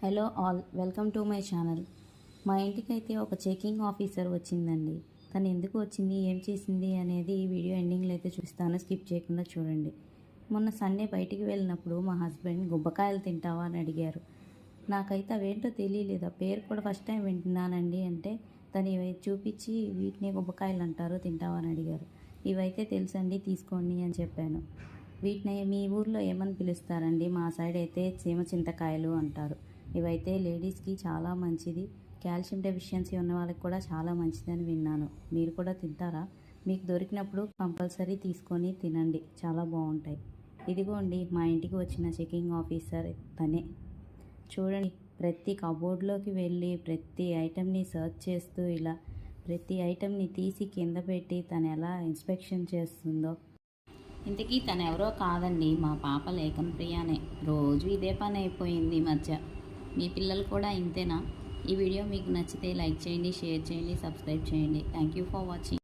Hello all, welcome to my channel. మా ఇంటికైతే ఒక చెకింగ్ ఆఫీసర్ వచ్చిందండి. తను ఎందుకు వచ్చింది, ఏం చేసింది అనేది ఈ వీడియో ఎండింగ్లో అయితే చూపిస్తాను, స్కిప్ చేయకుండా చూడండి. మొన్న సండే బయటికి వెళ్ళినప్పుడు మా హస్బెండ్ గుబ్బకాయలు తింటావా అని అడిగారు. నాకైతే అవేంటో తెలియలేదు, ఆ పేరు కూడా ఫస్ట్ టైం వింటున్నానండి అంటే తను ఇవి చూపించి వీటిని గుబ్బకాయలు అంటారు, తింటావా అని అడిగారు. ఇవైతే తెలుసండి, తీసుకోండి అని చెప్పాను. వీటిని మీ ఊర్లో ఏమని పిలుస్తారండి? మా సైడ్ అయితే చీమ చింతకాయలు అంటారు. ఇవైతే లేడీస్కి చాలా మంచిది, కాల్షియం డెఫిషియన్సీ ఉన్న వాళ్ళకి కూడా చాలా మంచిదని విన్నాను. మీరు కూడా తింటారా? మీకు దొరికినప్పుడు కంపల్సరీ తీసుకొని తినండి, చాలా బాగుంటాయి. ఇదిగోండి మా ఇంటికి వచ్చిన చెకింగ్ ఆఫీసర్ తనే. చూడండి, ప్రతి కబోర్డ్లోకి వెళ్ళి ప్రతి ఐటెంని సర్చ్ చేస్తూ ఇలా ప్రతి ఐటెంని తీసి కింద పెట్టి తను ఎలా ఇన్స్పెక్షన్ చేస్తుందో. ఇంతకీ తను ఎవరో కాదండి, మా పాప లేఖం ప్రియానే. రోజు ఇదే పని అయిపోయింది ఈ మధ్య. మీ పిల్లలు కూడా ఇంతేనా? ఈ వీడియో మీకు నచ్చితే లైక్ చేయండి, షేర్ చేయండి, సబ్స్క్రైబ్ చేయండి. Thank you for watching.